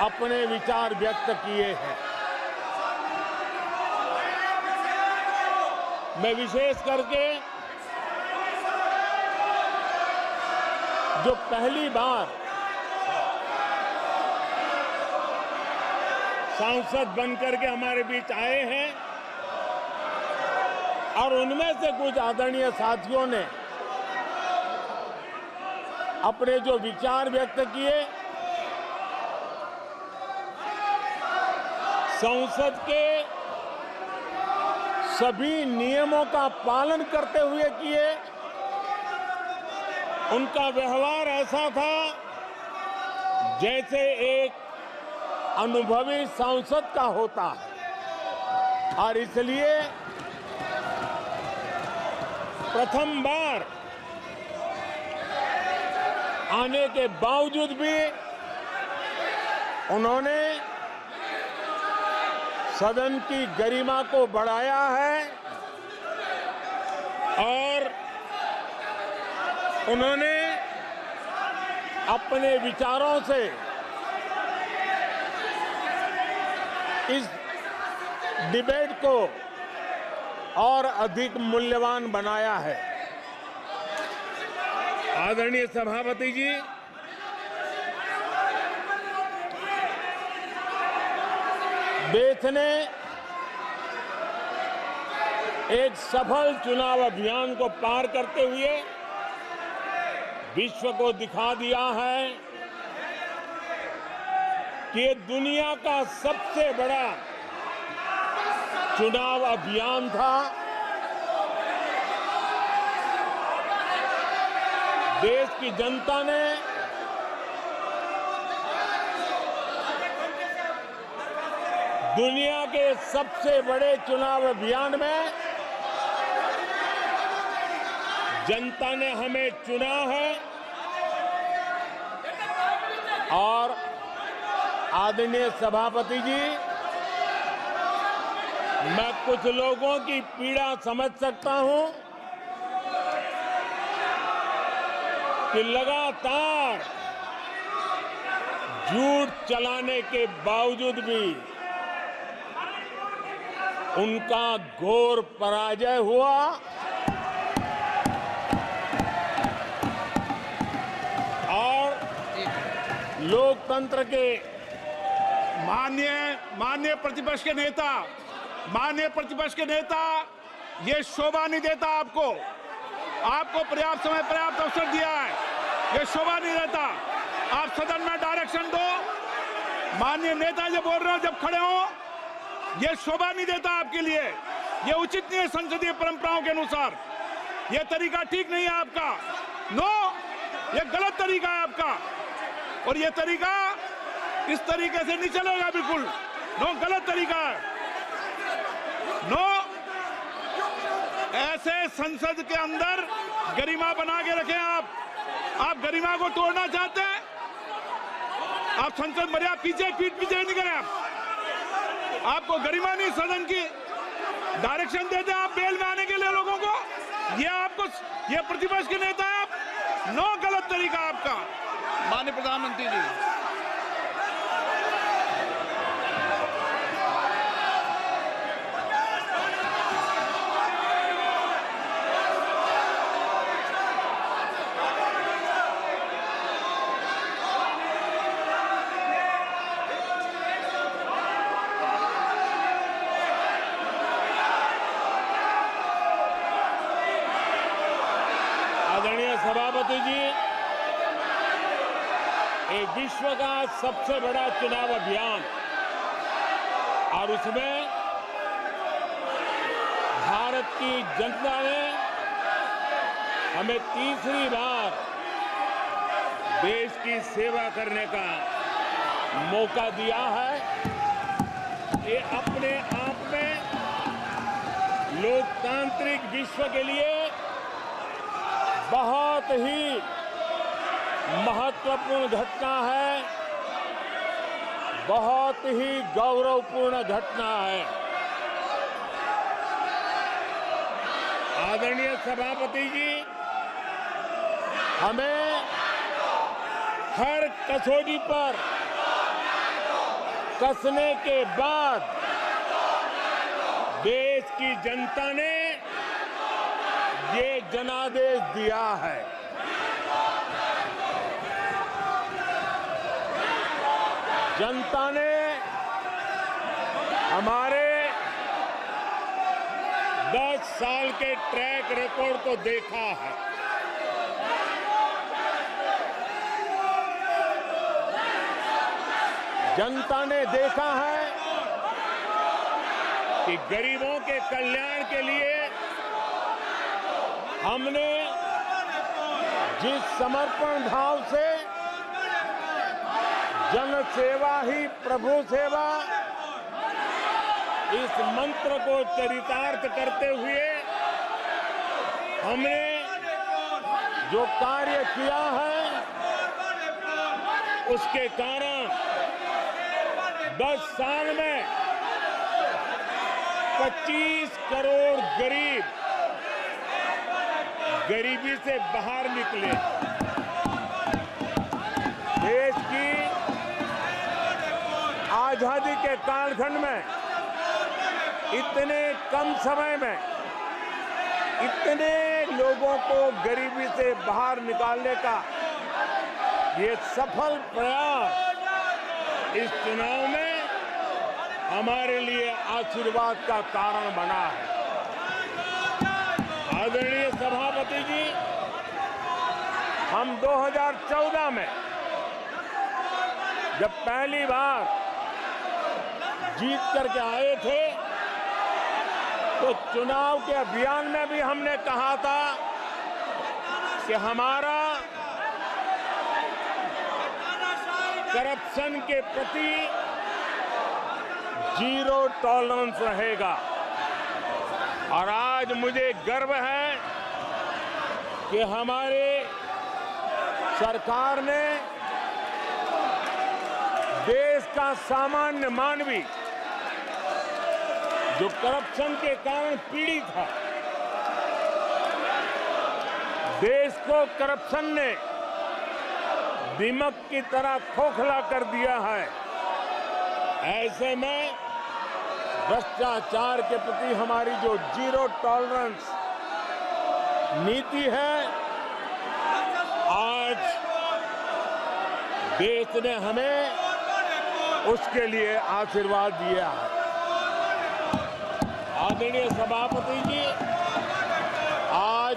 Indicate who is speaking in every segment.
Speaker 1: अपने विचार व्यक्त किए हैं। मैं विशेष करके जो पहली बार सांसद बनकर के हमारे बीच आए हैं और उनमें से कुछ आदरणीय साथियों ने अपने जो विचार व्यक्त किए, संसद के सभी नियमों का पालन करते हुए किए। उनका व्यवहार ऐसा था जैसे एक अनुभवी सांसद का होता है और इसलिए प्रथम बार आने के बावजूद भी उन्होंने सदन की गरिमा को बढ़ाया है और उन्होंने अपने विचारों से इस डिबेट को और अधिक मूल्यवान बनाया है। आदरणीय सभापति जी, देश ने एक सफल चुनाव अभियान को पार करते हुए विश्व को दिखा दिया है कि ये दुनिया का सबसे बड़ा चुनाव अभियान था। देश की जनता ने दुनिया के सबसे बड़े चुनाव अभियान में जनता ने हमें चुना है और आदरणीय सभापति जी, मैं कुछ लोगों की पीड़ा समझ सकता हूं कि लगातार झूठ चलाने के बावजूद भी उनका घोर पराजय हुआ और लोकतंत्र के
Speaker 2: माननीय प्रतिपक्ष के नेता ये शोभा नहीं देता। आपको पर्याप्त समय पर्याप्त अवसर दिया है, ये शोभा नहीं देता। आप सदन में डायरेक्शन दो। माननीय नेता जब बोल रहे हो, जब खड़े हो, ये शोभा नहीं देता आपके लिए। ये उचित नहीं है संसदीय परंपराओं के अनुसार। ये तरीका ठीक नहीं है आपका। नो, ये गलत तरीका है आपका और ये तरीका इस तरीके से नहीं चलेगा बिल्कुल। नो, गलत तरीका है। नो, ऐसे संसद के अंदर गरिमा बना के रखें आप गरिमा को तोड़ना चाहते हैं। आप संसद मर्यादा पीठ पीछे नहीं करें। आपको गरिमा नहीं, सदन की डायरेक्शन देते आप बेल में आने के लिए लोगों को। ये प्रतिपक्ष के नेता है आप। नो, गलत तरीका आपका। माननीय प्रधानमंत्री जी,
Speaker 1: आदरणीय सभापति जी, एक विश्व का सबसे बड़ा चुनाव अभियान और उसमें भारत की जनता ने हमें तीसरी बार देश की सेवा करने का मौका दिया है। ये अपने आप में लोकतांत्रिक विश्व के लिए बहुत ही महत्वपूर्ण घटना है, बहुत ही गौरवपूर्ण घटना है। आदरणीय सभापति जी, हमें हर कसौटी पर कसने के बाद देश की जनता ने ये जनादेश दिया है। जनता ने हमारे 10 साल के ट्रैक रिकॉर्ड को देखा है। जनता ने देखा है कि गरीबों के कल्याण के लिए हमने जिस समर्पण भाव से जन सेवा ही प्रभु सेवा इस मंत्र को चरितार्थ करते हुए हमने जो कार्य किया है, उसके कारण 10 साल में 25 करोड़ गरीब गरीबी से बाहर निकले। देश की आजादी के कालखंड में इतने कम समय में इतने लोगों को गरीबी से बाहर निकालने का ये सफल प्रयास इस चुनाव में हमारे लिए आशीर्वाद का कारण बना है। आदरणीय सभापति जी, हम 2014 में जब पहली बार जीत करके आए थे तो चुनाव के अभियान में भी हमने कहा था कि हमारा करप्शन के प्रति जीरो टॉलरेंस रहेगा। और आज मुझे गर्व है कि हमारे सरकार ने देश का सामान्य मानवी जो करप्शन के कारण पीड़ित है, देश को करप्शन ने दीमक की तरह खोखला कर दिया है। ऐसे में भ्रष्टाचार के प्रति हमारी जो जीरो टॉलरेंस नीति है, आज देश ने हमें उसके लिए आशीर्वाद दिया है। आदरणीय सभापति जी, आज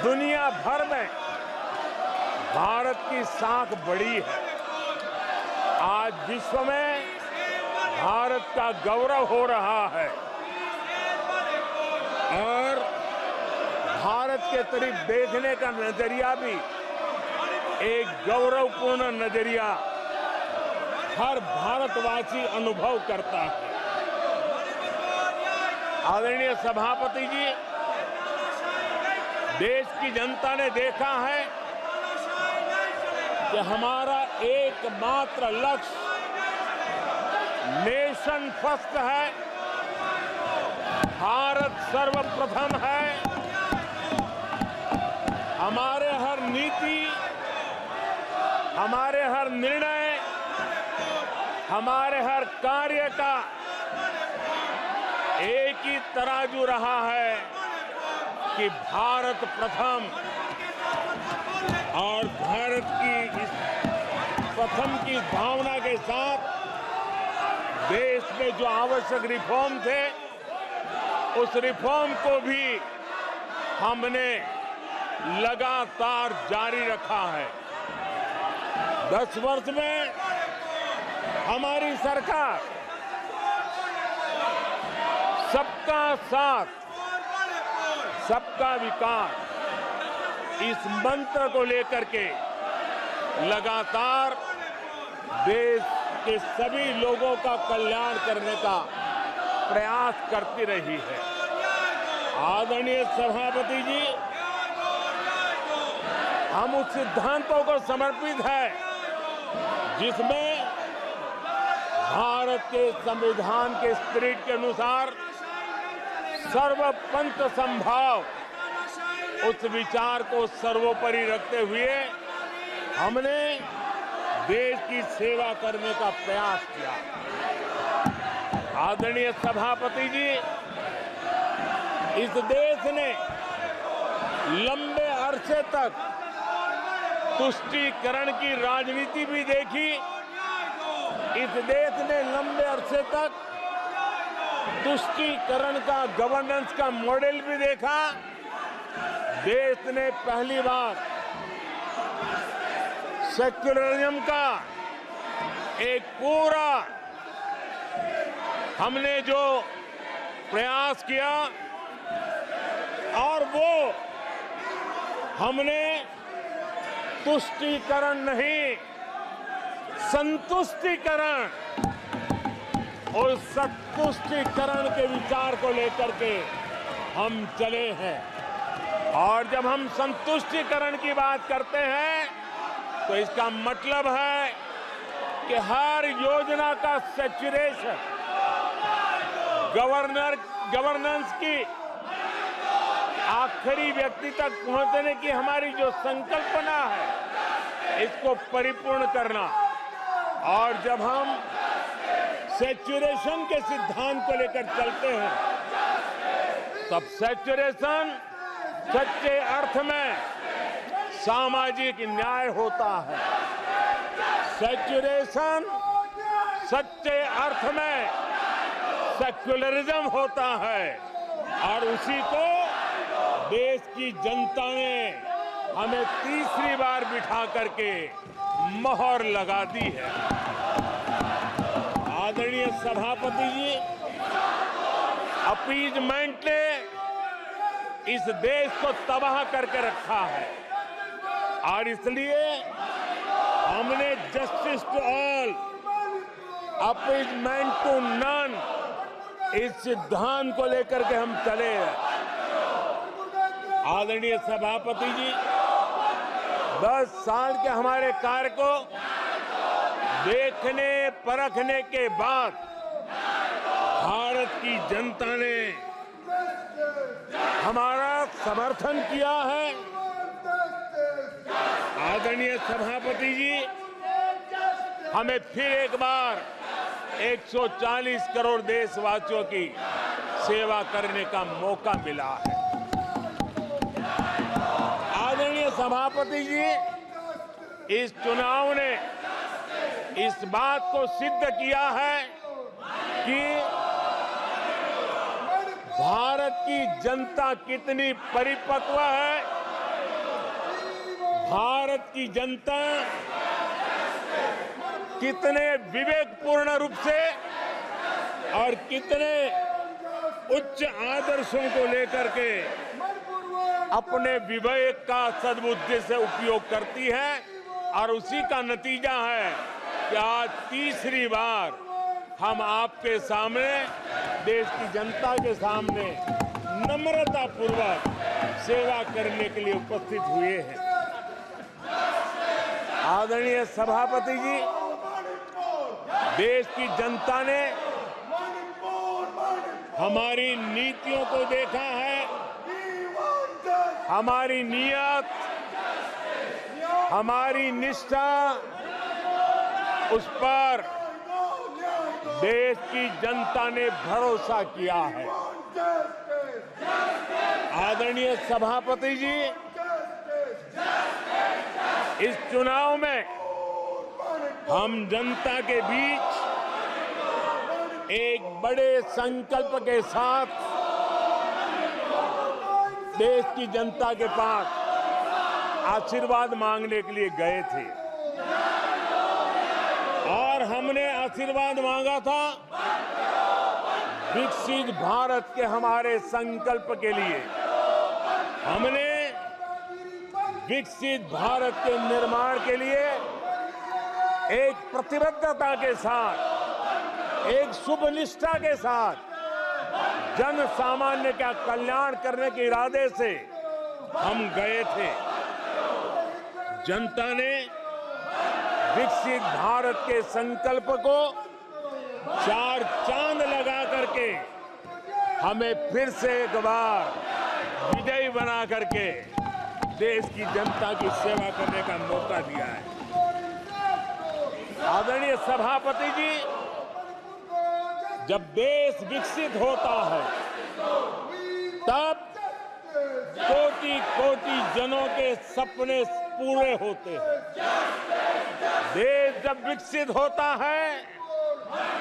Speaker 1: दुनिया भर में भारत की साख बढ़ी है। आज विश्व में भारत का गौरव हो रहा है और भारत के तरफ देखने का नजरिया भी एक गौरवपूर्ण नजरिया हर भारतवासी अनुभव करता है। आदरणीय सभापति जी, देश की जनता ने देखा है कि हमारा एकमात्र लक्ष्य नेशन फर्स्ट है, भारत सर्वप्रथम है। हमारे हर नीति, हमारे हर निर्णय, हमारे हर कार्य का एक ही तराजू रहा है कि भारत प्रथम, और भारत की इस प्रथम की भावना के साथ देश में जो आवश्यक रिफॉर्म थे, उस रिफॉर्म को भी हमने लगातार जारी रखा है। 10 वर्ष में हमारी सरकार सबका साथ, सबका विकास, इस मंत्र को लेकर के लगातार देश के सभी लोगों का कल्याण करने का प्रयास करती रही है। आदरणीय सभापति जी, हम उस सिद्धांतों को समर्पित है जिसमें भारत के संविधान के स्पिरिट के अनुसार सर्वपंथ संभाव, उस विचार को सर्वोपरि रखते हुए हमने देश की सेवा करने का प्रयास किया। आदरणीय सभापति जी, इस देश ने लंबे अरसे तक तुष्टीकरण की राजनीति भी देखी। इस देश ने लंबे अरसे तक तुष्टीकरण का गवर्नेंस का मॉडल भी देखा। देश ने पहली बार सेक्युलरिज्म का एक पूरा हमने जो प्रयास किया, और वो हमने तुष्टीकरण नहीं, संतुष्टीकरण और संतुष्टीकरण के विचार को लेकर के हम चले हैं। और जब हम संतुष्टीकरण की बात करते हैं तो इसका मतलब है कि हर योजना का सैचुरेशन, गवर्नेंस की आखिरी व्यक्ति तक पहुंचने की हमारी जो संकल्पना है, इसको परिपूर्ण करना। और जब हम सैचुरेशन के सिद्धांत को लेकर चलते हैं, तब सैचुरेशन सच्चे अर्थ में सामाजिक न्याय होता है। सैचुरेशन सच्चे अर्थ में सेक्युलरिज्म होता है, और उसी को देश की जनता ने हमें तीसरी बार बिठा करके मोहर लगा दी है। आदरणीय सभापति जी, अपीजमेंट ने इस देश को तबाह करके रखा है, और इसलिए हमने justice to all, appeasement to none, इस सिद्धांत को लेकर के हम चले हैं। आदरणीय सभापति जी, 10 साल के हमारे कार्य को देखने परखने के बाद भारत की जनता ने हमारा समर्थन किया है। आदरणीय सभापति जी, हमें फिर एक बार 140 करोड़ देशवासियों की सेवा करने का मौका मिला है। आदरणीय सभापति जी, इस चुनाव ने इस बात को सिद्ध किया है कि भारत की जनता कितनी परिपक्व है। भारत की जनता कितने विवेकपूर्ण रूप से और कितने उच्च आदर्शों को लेकर के अपने विवेक का सद्बुद्धि से उपयोग करती है, और उसी का नतीजा है कि आज तीसरी बार हम आपके सामने, देश की जनता के सामने नम्रतापूर्वक सेवा करने के लिए उपस्थित हुए हैं। आदरणीय सभापति जी, देश की जनता ने हमारी नीतियों को देखा है, हमारी नियत, हमारी निष्ठा, उस पर देश की जनता ने भरोसा किया है। आदरणीय सभापति जी, इस चुनाव में हम जनता के बीच एक बड़े संकल्प के साथ देश की जनता के पास आशीर्वाद मांगने के लिए गए थे, और हमने आशीर्वाद मांगा था विकसित भारत के हमारे संकल्प के लिए। हमने विकसित भारत के निर्माण के लिए एक प्रतिबद्धता के साथ, एक शुभ निष्ठा के साथ, जन सामान्य का कल्याण करने के इरादे से हम गए थे। जनता ने विकसित भारत के संकल्प को 4 चांद लगा करके हमें फिर से एक बार विजयी बना करके देश की जनता की सेवा करने का मौका दिया है। आदरणीय सभापति जी, जब देश विकसित होता है तब कोटि कोटि जनों के सपने पूरे होते हैं। देश जब विकसित होता है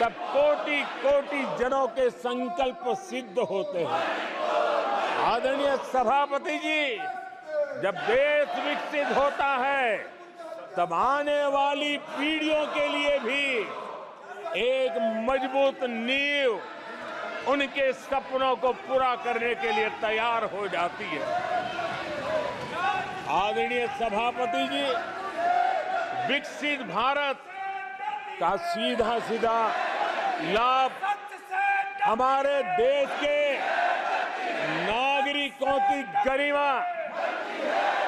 Speaker 1: तब कोटि कोटि जनों के संकल्प सिद्ध होते हैं। आदरणीय सभापति जी, जब देश विकसित होता है तब आने वाली पीढ़ियों के लिए भी एक मजबूत नींव उनके सपनों को पूरा करने के लिए तैयार हो जाती है। आदरणीय सभापति जी, विकसित भारत का सीधा सीधा लाभ हमारे देश के नागरिकों की गरिमा,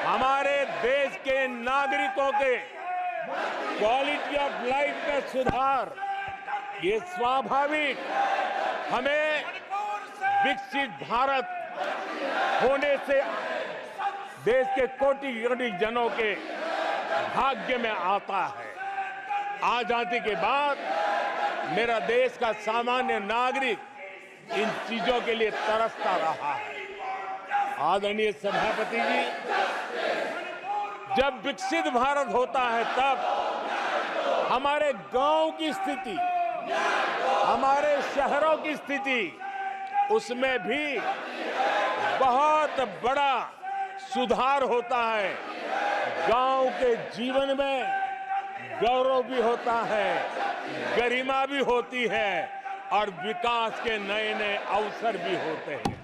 Speaker 1: हमारे देश के नागरिकों के क्वालिटी ऑफ लाइफ में सुधार, ये स्वाभाविक हमें विकसित भारत होने से देश के कोटि कोटि जनों के भाग्य में आता है। आजादी के बाद मेरा देश का सामान्य नागरिक इन चीजों के लिए तरसता रहा है। आदरणीय सभापति जी, जब विकसित भारत होता है तब हमारे गांव की स्थिति, हमारे शहरों की स्थिति, उसमें भी बहुत बड़ा सुधार होता है। गांव के जीवन में गौरव भी होता है, गरिमा भी होती है और विकास के नए नए अवसर भी होते हैं।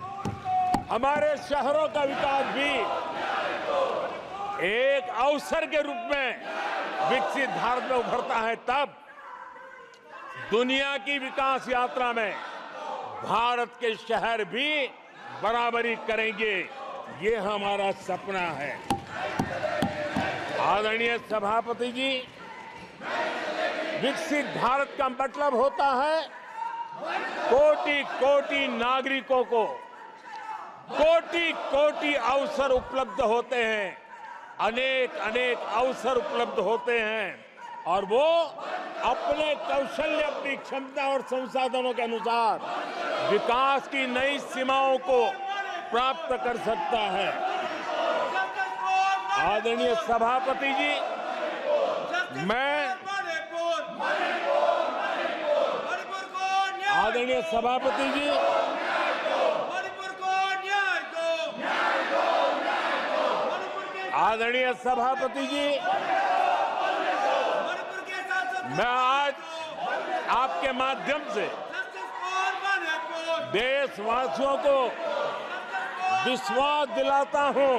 Speaker 1: हमारे शहरों का विकास भी एक अवसर के रूप में विकसित भारत में उभरता है, तब दुनिया की विकास यात्रा में भारत के शहर भी बराबरी करेंगे, ये हमारा सपना है। आदरणीय सभापति जी, विकसित भारत का मतलब होता है कोटि कोटि नागरिकों को कोटि कोटि अवसर उपलब्ध होते हैं, अनेक अनेक अवसर उपलब्ध होते हैं और वो अपने कौशल्य, अपनी क्षमता और संसाधनों के अनुसार विकास की नई सीमाओं को प्राप्त कर सकता है। आदरणीय सभापति जी, आदरणीय सभापति जी, आदरणीय सभापति जी, मैं आज आपके माध्यम से देशवासियों को विश्वास दिलाता हूं,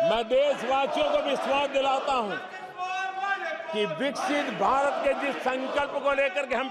Speaker 1: मैं देशवासियों को विश्वास दिलाता हूं कि विकसित भारत के जिस संकल्प को लेकर के हम